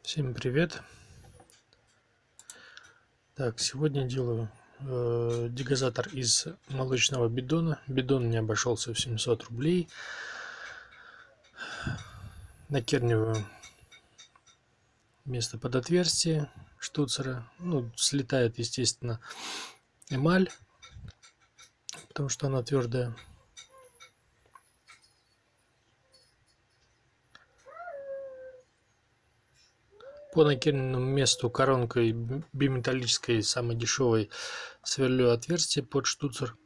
Всем привет! Так, сегодня делаю дегазатор из молочного бидона. Бидон мне обошелся в 700 рублей. Накерниваю место под отверстие штуцера. Ну, слетает, естественно, эмаль, потому что она твердая. По накерненному месту коронкой биметаллической, самой дешевой, сверлю отверстие под штуцер.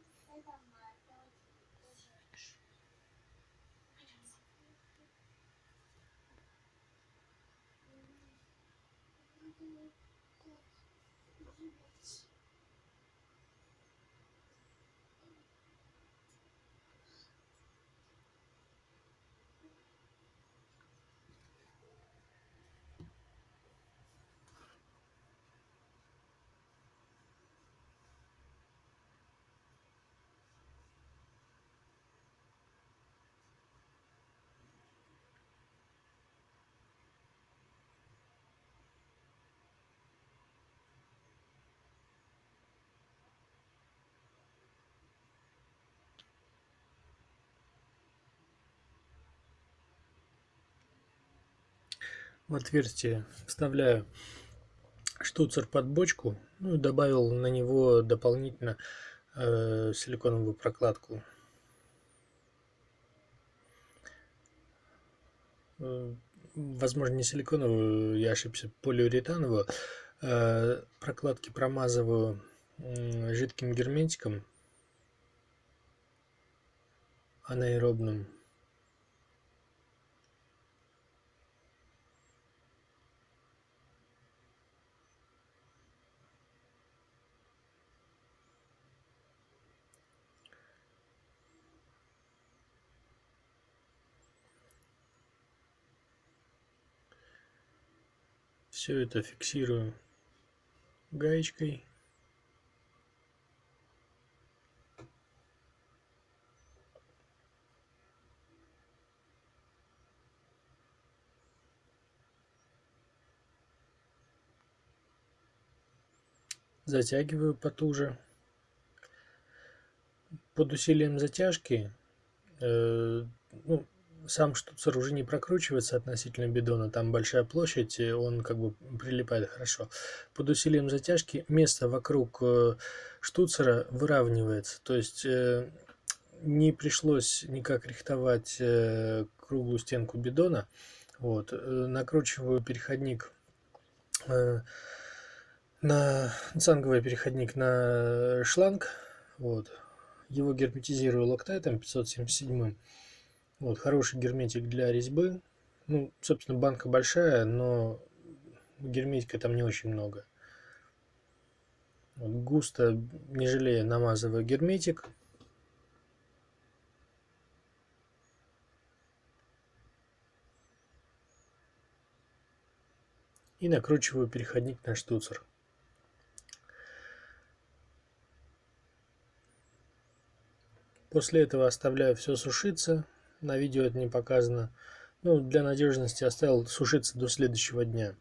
В отверстие вставляю штуцер под бочку, ну и добавил на него дополнительно силиконовую прокладку. Возможно, не силиконовую, я ошибся, полиуретановую. Прокладки промазываю жидким герметиком анаэробным. Все это фиксирую гаечкой. Затягиваю потуже. Под усилием затяжки сам штуцер уже не прокручивается относительно бидона, там большая площадь, и он как бы прилипает хорошо. Под усилием затяжки место вокруг штуцера выравнивается, то есть не пришлось никак рихтовать круглую стенку бидона. Вот. Накручиваю переходник цанговый переходник на шланг. Вот. Его герметизирую локтайтом 577. Вот, хороший герметик для резьбы. Ну, собственно, банка большая, но герметика там не очень много. Вот, густо, не жалея, намазываю герметик. И накручиваю переходник на штуцер. После этого оставляю все сушиться. На видео это не показано. Ну, для надежности оставил сушиться до следующего дня.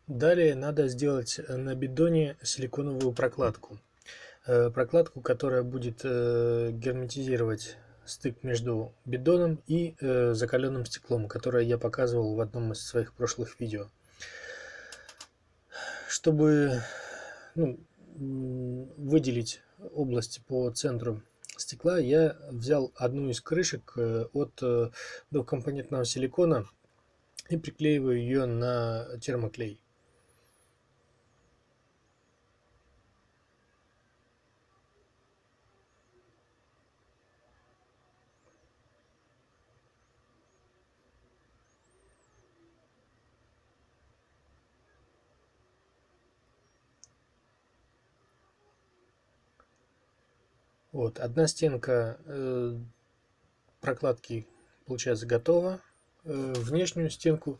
Далее надо сделать на бидоне силиконовую прокладку. Прокладку, которая будет герметизировать стык между бидоном и закаленным стеклом, которое я показывал в одном из своих прошлых видео. Чтобы выделить область по центру стекла, я взял одну из крышек от двухкомпонентного силикона и приклеиваю ее на термоклей. Вот, одна стенка прокладки получается готова. Внешнюю стенку,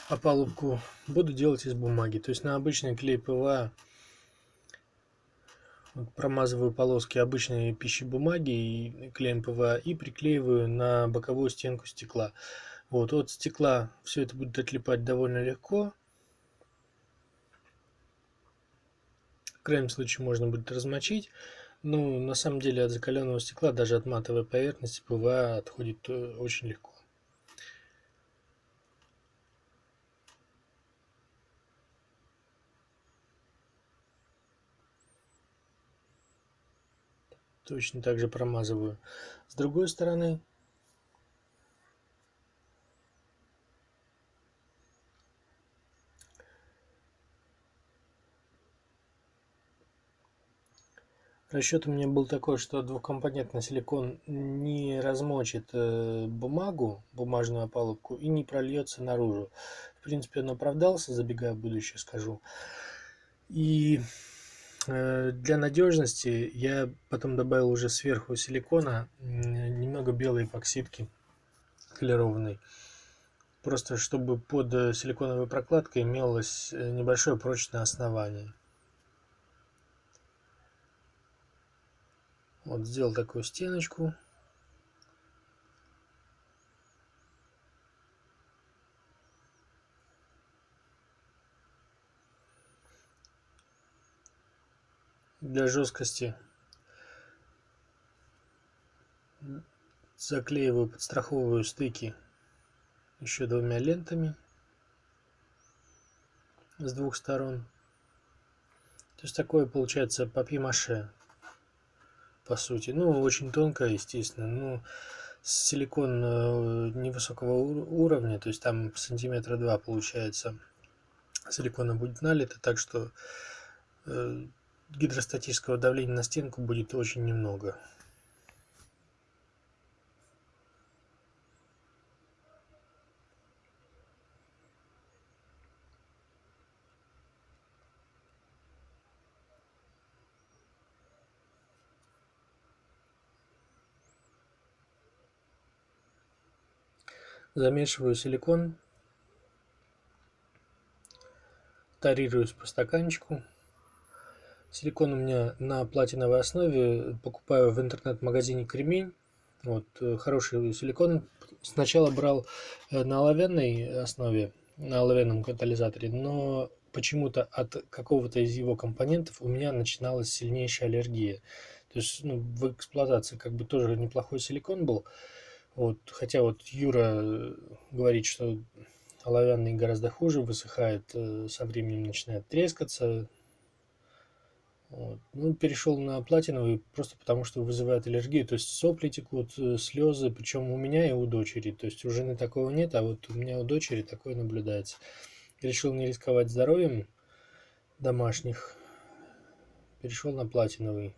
опалубку, буду делать из бумаги. То есть на обычный клей ПВА Вот промазываю полоски обычной пищебумаги и клеем ПВА и приклеиваю на боковую стенку стекла. Вот от стекла все это будет отлипать довольно легко. В крайнем случае можно будет размочить. Ну, на самом деле от закаленного стекла, даже от матовой поверхности, ПВА отходит очень легко. Точно так же промазываю. С другой стороны, расчет у меня был такой, что двухкомпонентный силикон не размочит бумажную опалубку и не прольется наружу. В принципе, он оправдался, забегая в будущее скажу. И для надежности я потом добавил уже сверху силикона немного белой эпоксидки полированной. Просто чтобы под силиконовой прокладкой имелось небольшое прочное основание. Вот сделал такую стеночку. Для жесткости заклеиваю, подстраховываю стыки еще двумя лентами с двух сторон. То есть такое получается папье-маше, по сути. Ну, очень тонкое, естественно. Ну, силикон невысокого уровня, то есть там сантиметра 2 получается. Силикона будет налито, так что гидростатического давления на стенку будет очень немного. Замешиваю силикон, тарируюсь по стаканчику. Силикон у меня на платиновой основе, покупаю в интернет-магазине Кремень. Вот, хороший силикон. Сначала брал на оловянной основе, на оловянном катализаторе, но почему-то от какого-то из его компонентов у меня начиналась сильнейшая аллергия. То есть в эксплуатации как бы тоже неплохой силикон был. Вот, хотя вот Юра говорит, что оловянный гораздо хуже, высыхает, со временем начинает трескаться. Вот. Ну, перешел на платиновый просто потому, что вызывает аллергию. То есть сопли текут, слезы, причем у меня и у дочери. То есть у жены такого нет, а вот у меня у дочери такое наблюдается. Решил не рисковать здоровьем домашних. Перешел на платиновый.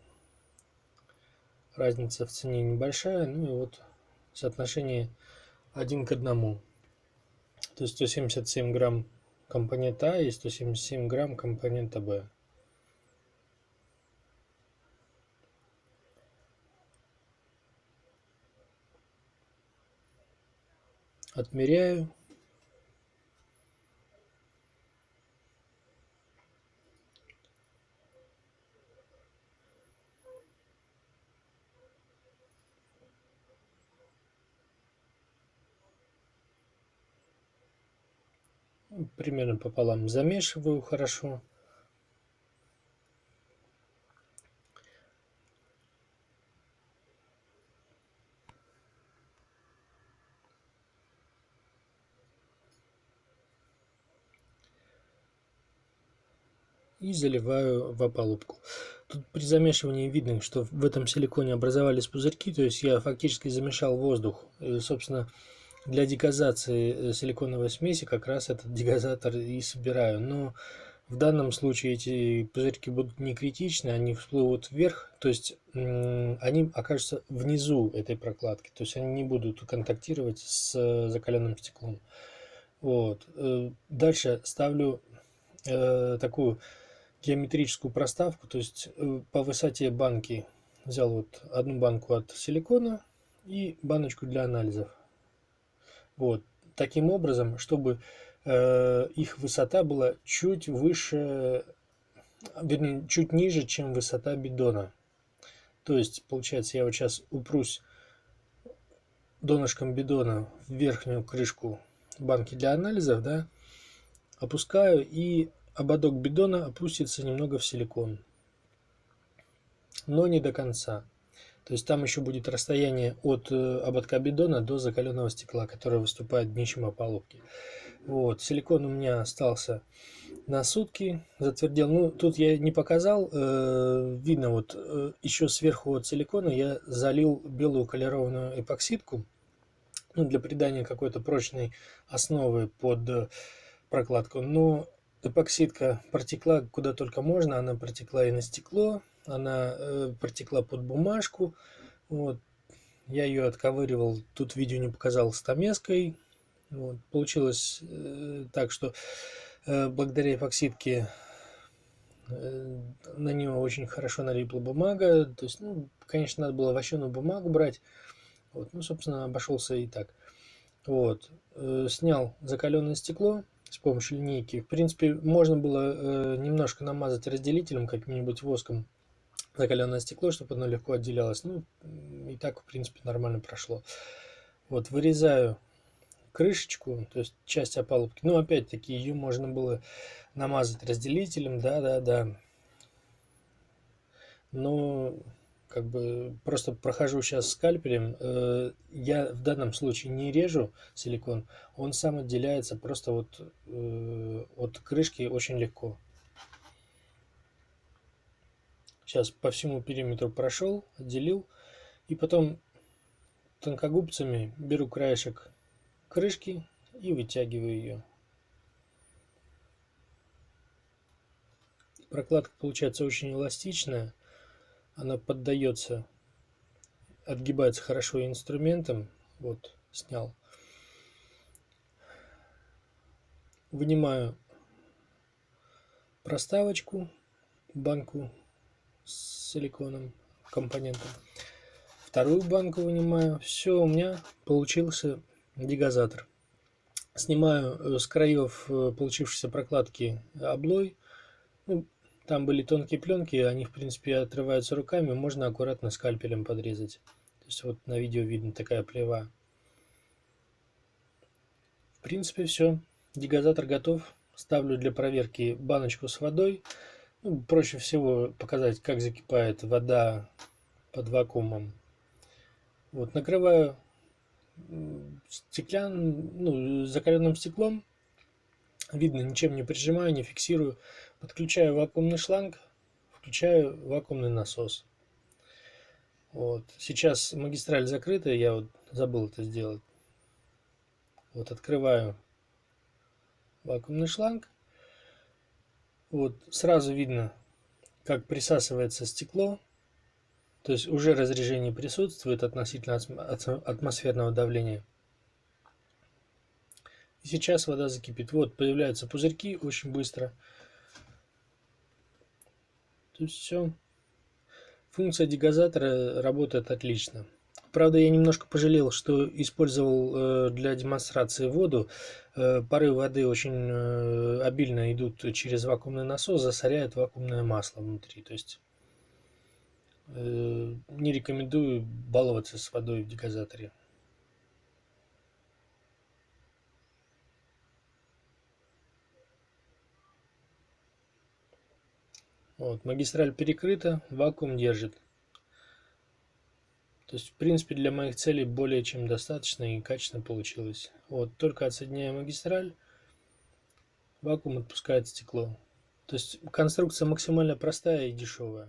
Разница в цене небольшая, ну и вот соотношение 1 к 1. То есть 177 грамм компонента А и 177 грамм компонента Б. Отмеряю. Примерно пополам замешиваю хорошо. И заливаю в опалубку. Тут при замешивании видно, что в этом силиконе образовались пузырьки, то есть я фактически замешал воздух. И, собственно, для дегазации силиконовой смеси как раз этот дегазатор и собираю. Но в данном случае эти пузырьки будут не критичны, они всплывут вверх, то есть они окажутся внизу этой прокладки, то есть они не будут контактировать с закаленным стеклом. Вот. Дальше ставлю такую геометрическую проставку, то есть по высоте банки взял вот одну банку от силикона и баночку для анализов. Вот. Таким образом, чтобы их высота была чуть выше вернее, чуть ниже, чем высота бидона. То есть, получается, я вот сейчас упрусь донышком бидона в верхнюю крышку банки для анализов, да, опускаю, и ободок бидона опустится немного в силикон, но не до конца. То есть там еще будет расстояние от ободка бидона до закаленного стекла, которое выступает днищем опалубки. Вот, силикон у меня остался на сутки, затвердел. Ну, тут я не показал, видно, вот еще сверху от силикона я залил белую колерованную эпоксидку, ну, для придания какой-то прочной основы под прокладку. Но эпоксидка протекла куда только можно, она протекла и на стекло, она протекла под бумажку. Вот. Я ее отковыривал, тут видео не показал, стамеской. Вот. Получилось так, что благодаря эпоксидке на нее очень хорошо налипла бумага. То есть, ну, конечно, надо было вощеную бумагу брать. Вот. Ну, собственно, обошелся и так. Вот. Снял закаленное стекло с помощью линейки. В принципе, можно было немножко намазать разделителем, каким-нибудь воском, закаленное стекло, чтобы оно легко отделялось. Ну, и так, в принципе, нормально прошло. Вот, вырезаю крышечку, то есть часть опалубки. Ну, опять-таки, ее можно было намазать разделителем, да. Но как бы просто прохожу сейчас скальпелем. Я в данном случае не режу силикон, он сам отделяется просто вот от крышки очень легко. Сейчас по всему периметру прошел, отделил, и потом тонкогубцами беру краешек крышки и вытягиваю ее. Прокладка получается очень эластичная, она поддается, отгибается хорошо инструментом. Вот, снял. Вынимаю проставочку, банку с силиконом, компонентом. Вторую банку вынимаю. Все, у меня получился дегазатор. Снимаю с краев получившейся прокладки облой. Ну, там были тонкие пленки, они, в принципе, отрываются руками, можно аккуратно скальпелем подрезать. То есть вот на видео видно такая плева. В принципе, все. Дегазатор готов. Ставлю для проверки баночку с водой. Ну, проще всего показать, как закипает вода под вакуумом. Вот, накрываю закаленным стеклом. Видно, ничем не прижимаю, не фиксирую. Подключаю вакуумный шланг, включаю вакуумный насос. Вот. Сейчас магистраль закрыта, я вот забыл это сделать. Вот, открываю вакуумный шланг. Вот, сразу видно, как присасывается стекло. То есть уже разрежение присутствует относительно атмосферного давления. И сейчас вода закипит. Вот, появляются пузырьки очень быстро. То есть все. Функция дегазатора работает отлично. Правда, я немножко пожалел, что использовал для демонстрации воду. Пары воды очень обильно идут через вакуумный насос, засоряют вакуумное масло внутри. То есть не рекомендую баловаться с водой в дегазаторе. Вот, магистраль перекрыта, вакуум держит. То есть, в принципе, для моих целей более чем достаточно и качественно получилось. Вот, только отсоединяю магистраль, вакуум отпускает стекло. То есть конструкция максимально простая и дешевая.